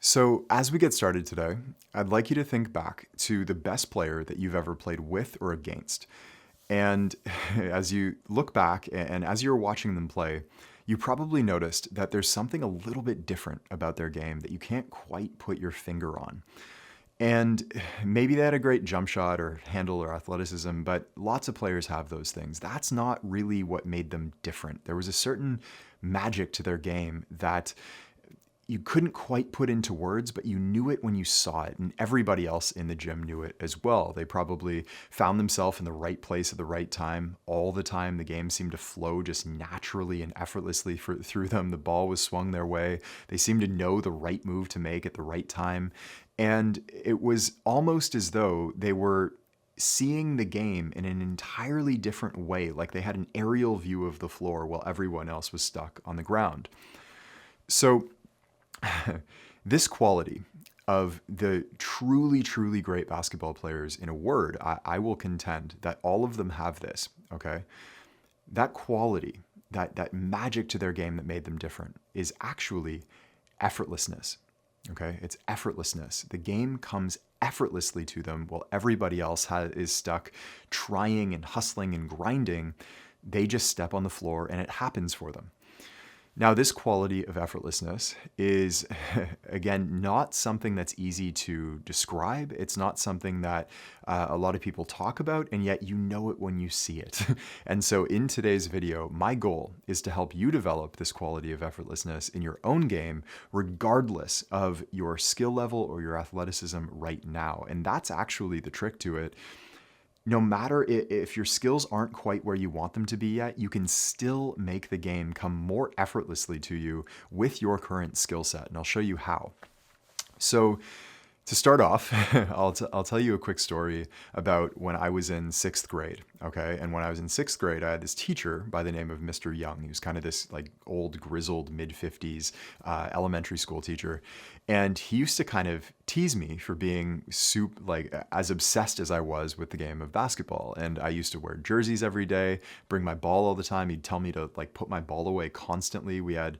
So, as we get started today, I'd like you to think back to the best player that you've ever played with or against. And as you look back and as you're watching them play, you probably noticed that there's something a little bit different about their game that you can't quite put your finger on. And maybe they had a great jump shot or handle or athleticism, but lots of players have those things. That's not really what made them different. There was a certain magic to their game that you couldn't quite put into words, but you knew it when you saw it. And everybody else in the gym knew it as well. They probably found themselves in the right place at the right time all the time. The game seemed to flow just naturally and effortlessly through them. The ball was swung their way. They seemed to know the right move to make at the right time. And it was almost as though they were seeing the game in an entirely different way, like they had an aerial view of the floor while everyone else was stuck on the ground. So, this quality of the truly, truly great basketball players, in a word, I will contend that all of them have this, okay? That quality, that magic to their game that made them different is actually effortlessness, okay? It's effortlessness. The game comes effortlessly to them while everybody else is stuck trying and hustling and grinding. They just step on the floor and it happens for them. Now, this quality of effortlessness is, again, not something that's easy to describe. It's not something that a lot of people talk about, and yet you know it when you see it. And so in today's video, my goal is to help you develop this quality of effortlessness in your own game, regardless of your skill level or your athleticism right now. And that's actually the trick to it. No matter if your skills aren't quite where you want them to be yet, you can still make the game come more effortlessly to you with your current skill set. And I'll show you how. So to start off, I'll tell you a quick story about when I was in sixth grade, okay? And when I was in sixth grade, I had this teacher by the name of Mr. Young. He was kind of this like old, grizzled, mid-50s elementary school teacher. And he used to kind of tease me for being as obsessed as I was with the game of basketball. And I used to wear jerseys every day, bring my ball all the time. He'd tell me to like put my ball away constantly. We had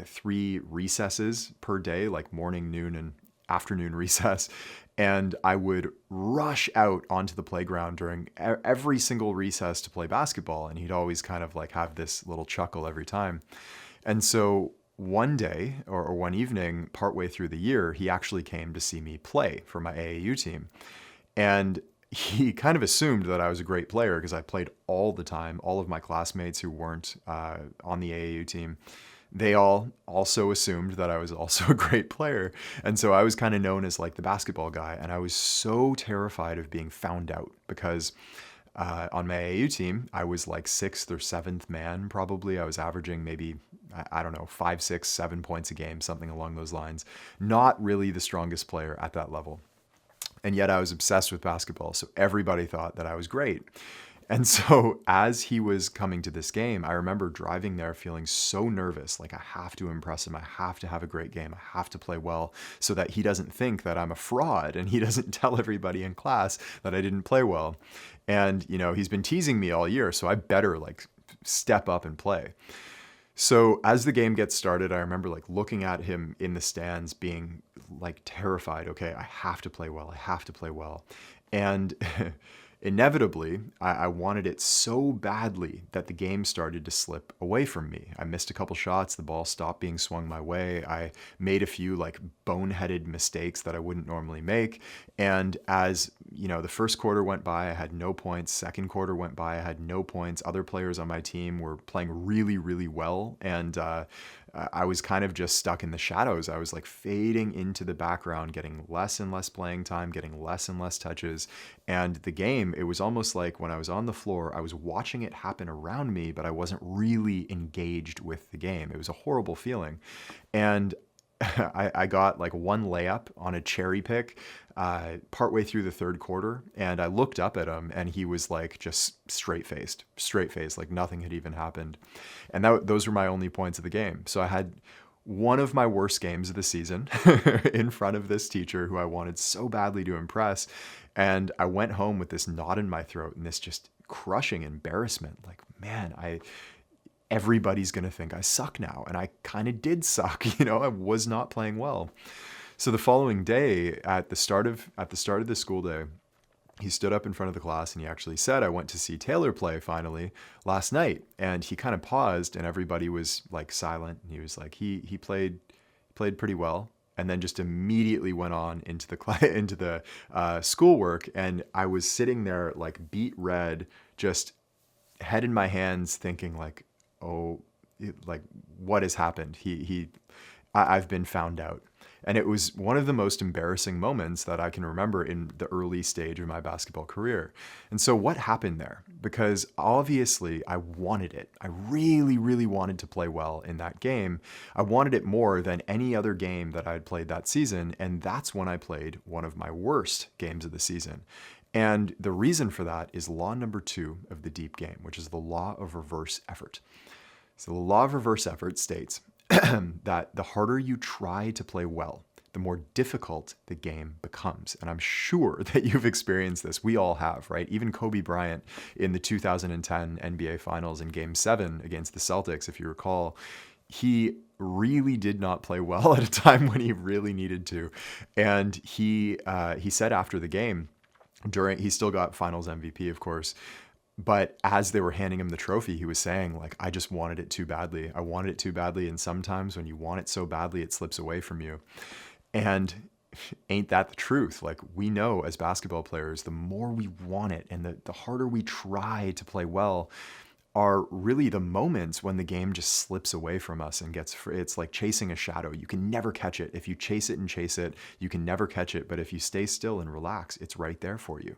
3 recesses per day, like morning, noon, and afternoon recess, and I would rush out onto the playground during every single recess to play basketball, and he'd always kind of like have this little chuckle every time. And so one day or one evening, partway through the year, he actually came to see me play for my AAU team. And he kind of assumed that I was a great player because I played all the time. All of my classmates who weren't on the AAU team, they all also assumed that I was also a great player. And so I was kind of known as like the basketball guy. And I was so terrified of being found out because on my AAU team, I was like 6th or 7th man, probably. I was averaging maybe, I don't know, 5, 6, 7 points a game, something along those lines. Not really the strongest player at that level. And yet I was obsessed with basketball. So everybody thought that I was great. And so as he was coming to this game, I remember driving there feeling so nervous, like I have to impress him. I have to have a great game. I have to play well so that he doesn't think that I'm a fraud and he doesn't tell everybody in class that I didn't play well. And, you know, he's been teasing me all year, so I better like step up and play. So as the game gets started, I remember like looking at him in the stands being like terrified. Okay, I have to play well. I have to play well. And inevitably, I wanted it so badly that the game started to slip away from me. I missed a couple shots. The ball stopped being swung my way. I made a few like boneheaded mistakes that I wouldn't normally make. And as you know, the first quarter went by, I had no points. Second quarter went by, I had no points. Other players on my team were playing really, really well. And I was kind of just stuck in the shadows. I was like fading into the background, getting less and less playing time, getting less and less touches. And the game, it was almost like when I was on the floor, I was watching it happen around me, but I wasn't really engaged with the game. It was a horrible feeling. And I got like one layup on a cherry pick partway through the third quarter, and I looked up at him and he was like just straight faced, like nothing had even happened. And those were my only points of the game. So I had one of my worst games of the season in front of this teacher who I wanted so badly to impress. And I went home with this knot in my throat and this just crushing embarrassment. Like, man, everybody's going to think I suck now. And I kind of did suck, you know, I was not playing well. So the following day, at the start of the school day, he stood up in front of the class and he actually said, "I went to see Taylor play finally last night." And he kind of paused, and everybody was like silent. And he was like, he played pretty well, and then just immediately went on into the into the schoolwork. And I was sitting there like beet red, just head in my hands, thinking like, oh, like what has happened? I've been found out. And it was one of the most embarrassing moments that I can remember in the early stage of my basketball career. And so what happened there? Because obviously I wanted it. I really, really wanted to play well in that game. I wanted it more than any other game that I'd played that season. And that's when I played one of my worst games of the season. And the reason for that is law number 2 of the deep game, which is the law of reverse effort. So the law of reverse effort states that the harder you try to play well, the more difficult the game becomes. And I'm sure that you've experienced this. We all have, right? Even Kobe Bryant in the 2010 NBA Finals in Game 7 against the Celtics, if you recall, he really did not play well at a time when he really needed to. And he said after the game, he still got Finals MVP, of course, but as they were handing him the trophy, he was saying, like, I just wanted it too badly. I wanted it too badly. And sometimes when you want it so badly, it slips away from you. And ain't that the truth? Like, we know as basketball players, the more we want it and the harder we try to play well are really the moments when the game just slips away from us and it's like chasing a shadow. You can never catch it. If you chase it and chase it, you can never catch it. But if you stay still and relax, it's right there for you.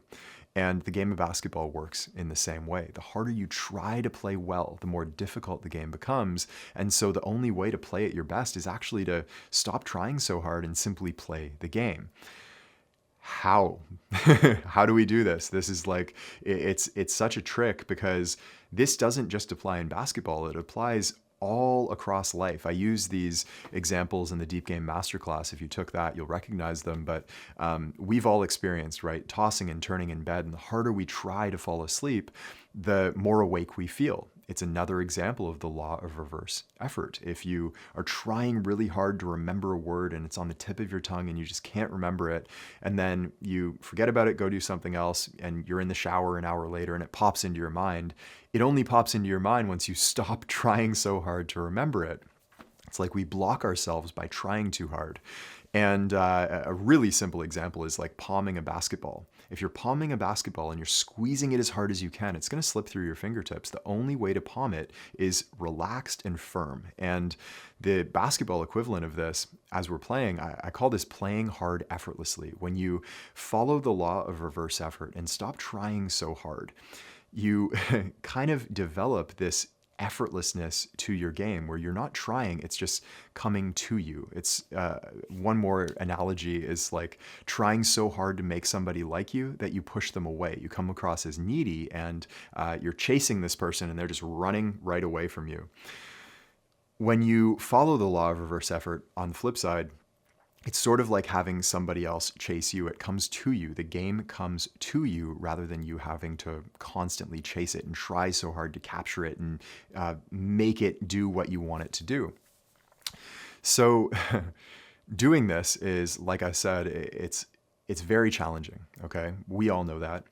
And the game of basketball works in the same way. The harder you try to play well, the more difficult the game becomes. And so the only way to play at your best is actually to stop trying so hard and simply play the game. How? How do we do this? This is like, it's such a trick, because this doesn't just apply in basketball. It applies all across life. I use these examples in the Deep Game Masterclass. If you took that, you'll recognize them. But we've all experienced, right? Tossing and turning in bed. And the harder we try to fall asleep, the more awake we feel. It's another example of the law of reverse effort. If you are trying really hard to remember a word and it's on the tip of your tongue and you just can't remember it, and then you forget about it, go do something else, and you're in the shower an hour later and it pops into your mind, it only pops into your mind once you stop trying so hard to remember it. It's like we block ourselves by trying too hard. And a really simple example is like palming a basketball. If you're palming a basketball and you're squeezing it as hard as you can, it's going to slip through your fingertips. The only way to palm it is relaxed and firm. And the basketball equivalent of this, as we're playing, I call this playing hard effortlessly. When you follow the law of reverse effort and stop trying so hard, you kind of develop this effortlessness to your game where you're not trying, it's just coming to you. It's one more analogy is like trying so hard to make somebody like you that you push them away. You come across as needy and you're chasing this person and they're just running right away from you. When you follow the law of reverse effort, on the flip side, it's sort of like having somebody else chase you. It comes to you. The game comes to you rather than you having to constantly chase it and try so hard to capture it and make it do what you want it to do. So doing this is, like I said, it's very challenging, okay? We all know that.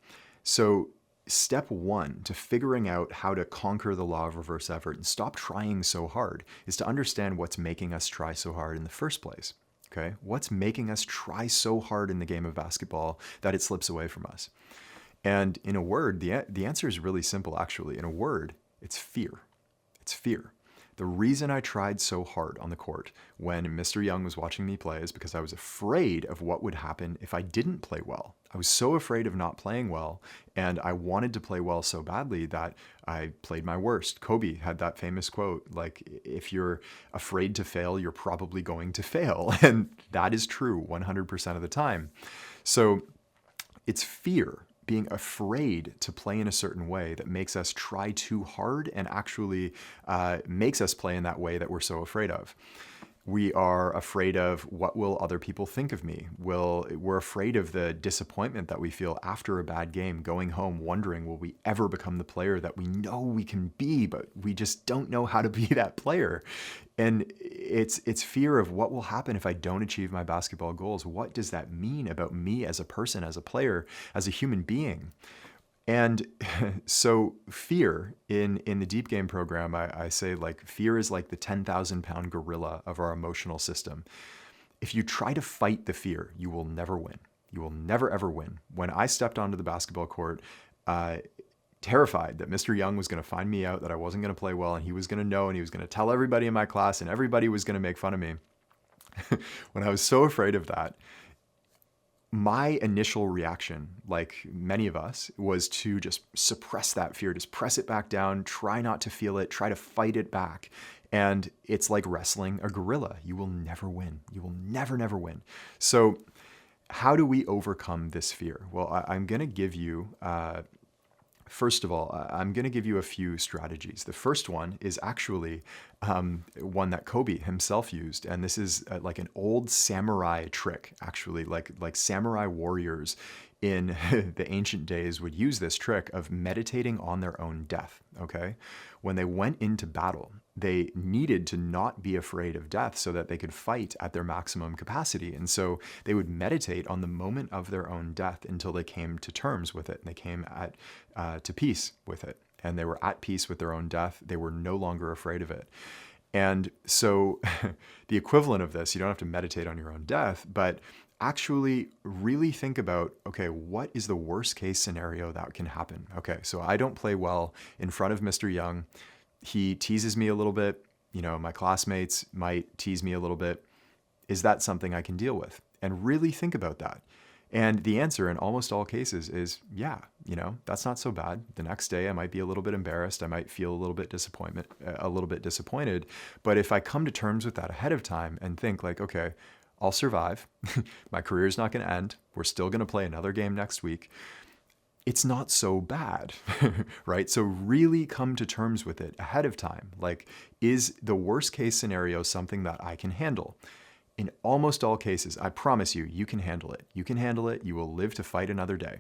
So step 1 to figuring out how to conquer the law of reverse effort and stop trying so hard is to understand what's making us try so hard in the first place. Okay, what's making us try so hard in the game of basketball that it slips away from us? And in a word, the answer is really simple, actually. In a word, it's fear. It's fear. The reason I tried so hard on the court when Mr. Young was watching me play is because I was afraid of what would happen if I didn't play well. I was so afraid of not playing well, and I wanted to play well so badly that I played my worst. Kobe had that famous quote, like, if you're afraid to fail, you're probably going to fail. And that is true 100% of the time. So it's fear, being afraid to play in a certain way, that makes us try too hard and actually makes us play in that way that we're so afraid of. We are afraid of what will other people think of me. We're afraid of the disappointment that we feel after a bad game, going home wondering, will we ever become the player that we know we can be, but we just don't know how to be that player. And it's fear of what will happen if I don't achieve my basketball goals. What does that mean about me as a person, as a player, as a human being? And so fear in the deep game program, I say like fear is like the 10,000 pound gorilla of our emotional system. If you try to fight the fear, you will never win. You will never, ever win. When I stepped onto the basketball court, terrified that Mr. Young was going to find me out, that I wasn't going to play well, and he was going to know, and he was going to tell everybody in my class, and everybody was going to make fun of me. When I was so afraid of that, my initial reaction, like many of us, was to just suppress that fear, just press it back down, try not to feel it, try to fight it back. And it's like wrestling a gorilla. You will never win. You will never, never win. So how do we overcome this fear? Well, I'm going to give you, first of all, I'm going to give you a few strategies. The first one is actually one that Kobe himself used. And this is like an old samurai trick, actually, like samurai warriors in the ancient days would use this trick of meditating on their own death, okay? When they went into battle, they needed to not be afraid of death so that they could fight at their maximum capacity. And so they would meditate on the moment of their own death until they came to terms with it and they came to peace with it. And they were at peace with their own death. They were no longer afraid of it. And so the equivalent of this, you don't have to meditate on your own death, but actually really think about, okay, what is the worst case scenario that can happen? Okay, so I don't play well in front of Mr. Young. He teases me a little bit. You know, my classmates might tease me a little bit. Is that something I can deal with? And really think about that. And the answer in almost all cases is, yeah, you know, that's not so bad. The next day I might be a little bit embarrassed. I might feel a little bit disappointed. But if I come to terms with that ahead of time and think like, okay, I'll survive. My career's not going to end. We're still going to play another game next week. It's not so bad, right? So really come to terms with it ahead of time. Like, is the worst case scenario something that I can handle? In almost all cases, I promise you, you can handle it. You can handle it. You will live to fight another day.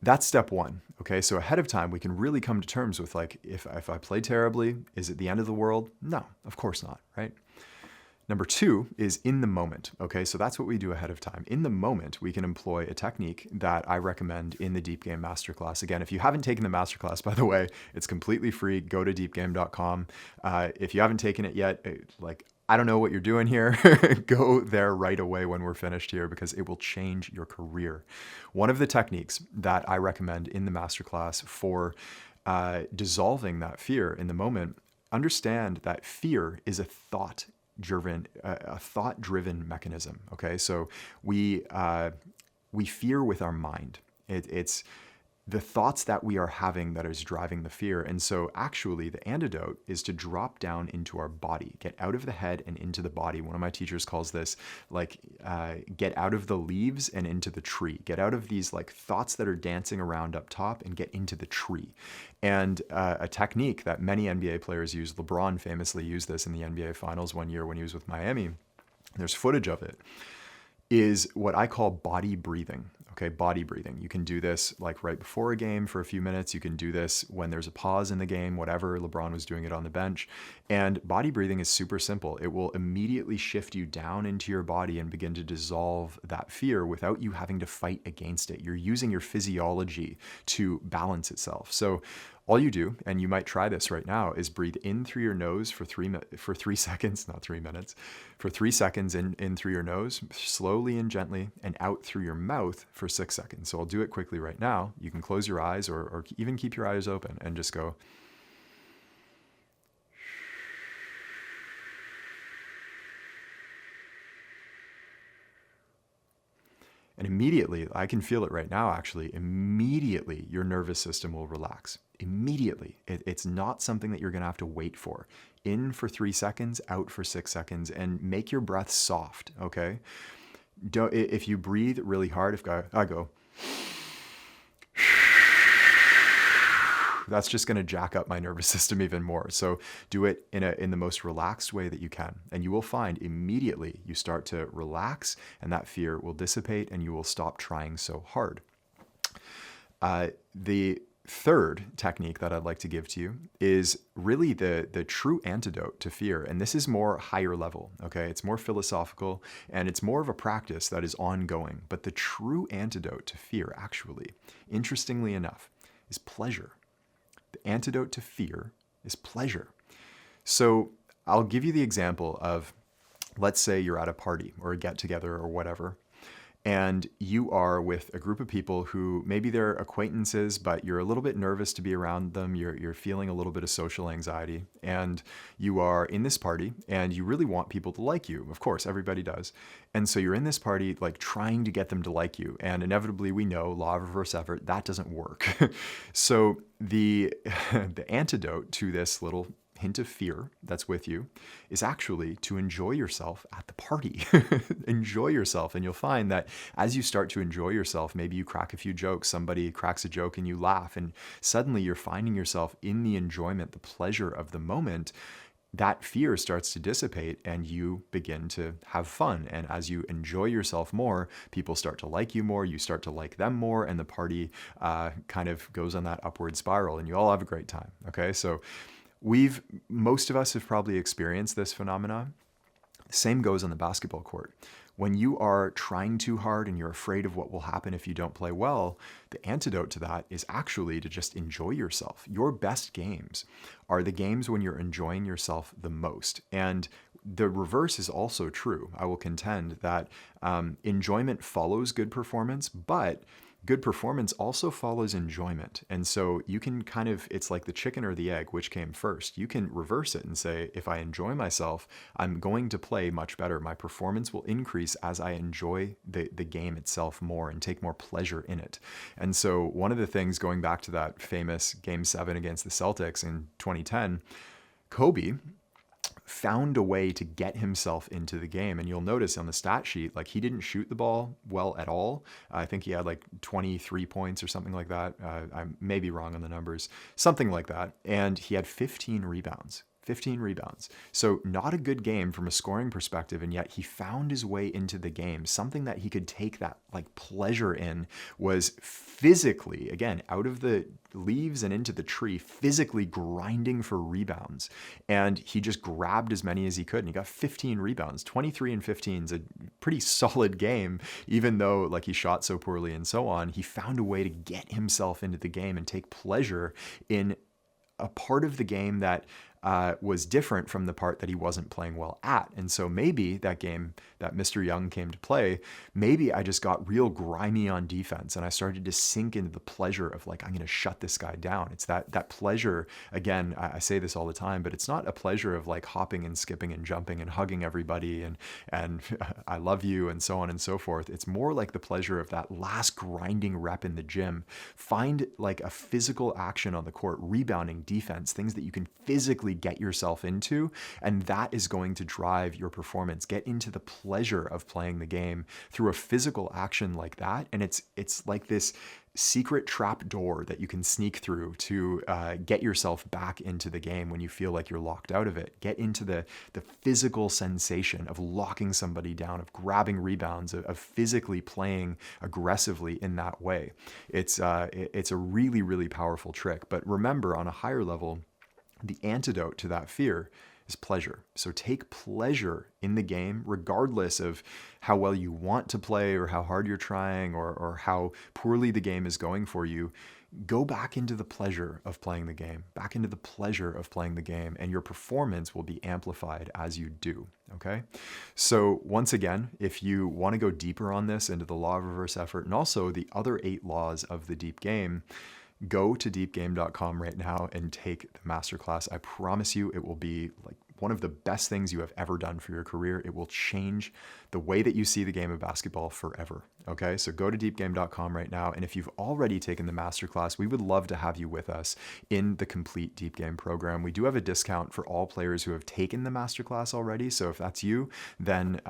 That's step one, okay? So ahead of time, we can really come to terms with like, if I play terribly, is it the end of the world? No, of course not, right? Number two is in the moment, okay? So that's what we do ahead of time. In the moment, we can employ a technique that I recommend in the Deep Game Masterclass. Again, if you haven't taken the Masterclass, by the way, it's completely free. Go to deepgame.com. If you haven't taken it yet, I don't know what you're doing here. Go there right away when we're finished here because it will change your career. One of the techniques that I recommend in the Masterclass for dissolving that fear in the moment, understand that fear is a thought-driven mechanism. Okay, so we fear with our mind. It's the thoughts that we are having that is driving the fear. And so actually the antidote is to drop down into our body, get out of the head and into the body. One of my teachers calls this like, get out of the leaves and into the tree. Get out of these like thoughts that are dancing around up top and get into the tree. And a technique that many NBA players use, LeBron famously used this in the NBA Finals one year when he was with Miami. There's footage of it, is what I call body breathing. Okay, body breathing. You can do this like right before a game for a few minutes. You can do this when there's a pause in the game, whatever. LeBron was doing it on the bench. And body breathing is super simple. It will immediately shift you down into your body and begin to dissolve that fear without you having to fight against it. You're using your physiology to balance itself. So all you do, and you might try this right now, is breathe in through your nose for 3 seconds, not 3 minutes, for 3 seconds in through your nose, slowly and gently, and out through your mouth for 6 seconds. So I'll do it quickly right now. You can close your eyes or even keep your eyes open and just go. And immediately, I can feel it right now actually, immediately your nervous system will relax. Immediately. It's not something that you're going to have to wait for. In for 3 seconds, out for 6 seconds, and make your breath soft, okay? If you breathe really hard, I go, that's just going to jack up my nervous system even more. So do it in the most relaxed way that you can. And you will find immediately you start to relax and that fear will dissipate and you will stop trying so hard. The third technique that I'd like to give to you is really the true antidote to fear. And this is more higher level, okay? It's more philosophical and it's more of a practice that is ongoing. But the true antidote to fear, actually, interestingly enough, is pleasure. The antidote to fear is pleasure. So I'll give you the example of, let's say you're at a party or a get-together or whatever, and you are with a group of people who maybe they're acquaintances, but you're a little bit nervous to be around them. You're feeling a little bit of social anxiety, and you are in this party and you really want people to like you. Of course, everybody does. And so you're in this party, like trying to get them to like you. And inevitably we know law of reverse effort, that doesn't work. So the antidote to this little hint of fear that's with you is actually to enjoy yourself at the party. Enjoy yourself. And you'll find that as you start to enjoy yourself, maybe you crack a few jokes, somebody cracks a joke and you laugh, and suddenly you're finding yourself in the enjoyment, the pleasure of the moment. That fear starts to dissipate and you begin to have fun. And as you enjoy yourself more, people start to like you more, you start to like them more, and the party kind of goes on that upward spiral and you all have a great time. Okay, so most of us have probably experienced this phenomenon. Same goes on the basketball court. When you are trying too hard and you're afraid of what will happen if you don't play well, the antidote to that is actually to just enjoy yourself. Your best games are the games when you're enjoying yourself the most. And the reverse is also true. I will contend that enjoyment follows good performance, but good performance also follows enjoyment. And so you can it's like the chicken or the egg, which came first. You can reverse it and say, if I enjoy myself, I'm going to play much better. My performance will increase as I enjoy the game itself more and take more pleasure in it. And so one of the things, going back to that famous Game 7 against the Celtics in 2010, Kobe found a way to get himself into the game. And you'll notice on the stat sheet, like, he didn't shoot the ball well at all. I think he had like 23 points or something like that. I may be wrong on the numbers, something like that. And he had 15 rebounds. 15 rebounds. So not a good game from a scoring perspective, and yet he found his way into the game. Something that he could take that like pleasure in was physically, again, out of the leaves and into the tree, physically grinding for rebounds. And he just grabbed as many as he could, and he got 15 rebounds. 23 and 15 is a pretty solid game, even though like he shot so poorly and so on. He found a way to get himself into the game and take pleasure in a part of the game that was different from the part that he wasn't playing well at. And so maybe that game that Mr. Young came to play, maybe I just got real grimy on defense and I started to sink into the pleasure of like, I'm going to shut this guy down. It's that pleasure. Again, I say this all the time, but it's not a pleasure of like hopping and skipping and jumping and hugging everybody and I love you and so on and so forth. It's more like the pleasure of that last grinding rep in the gym. Find like a physical action on the court, rebounding, defense, things that you can physically get yourself into, and that is going to drive your performance. Get into the pleasure of playing the game through a physical action like that, and it's like this secret trap door that you can sneak through to get yourself back into the game when you feel like you're locked out of it. Get into the physical sensation of locking somebody down, of grabbing rebounds, of physically playing aggressively in that way. It's a really, really powerful trick. But remember, on a higher level, the antidote to that fear is pleasure. So take pleasure in the game, regardless of how well you want to play or how hard you're trying or how poorly the game is going for you. Go back into the pleasure of playing the game, back into the pleasure of playing the game, and your performance will be amplified as you do, okay? So once again, if you want to go deeper on this into the law of reverse effort and also the other 8 laws of the deep game, go to deepgame.com right now and take the masterclass. I promise you it will be like one of the best things you have ever done for your career. It will change the way that you see the game of basketball forever. Okay, so go to deepgame.com right now. And if you've already taken the masterclass, we would love to have you with us in the complete Deep Game program. We do have a discount for all players who have taken the masterclass already. So if that's you, then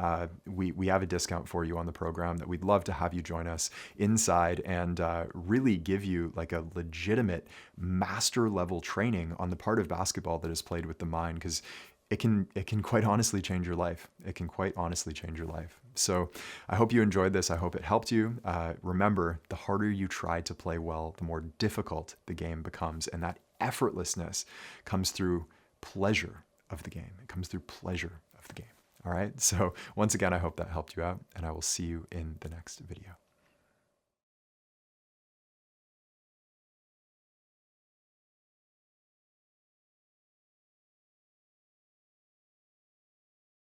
we have a discount for you on the program that we'd love to have you join us inside and really give you like a legitimate master level training on the part of basketball that is played with the mind, because it can quite honestly change your life. It can quite honestly change your life. So I hope you enjoyed this. I hope it helped you. Remember, the harder you try to play well, the more difficult the game becomes. And that effortlessness comes through pleasure of the game. It comes through pleasure of the game. All right. So once again, I hope that helped you out, and I will see you in the next video.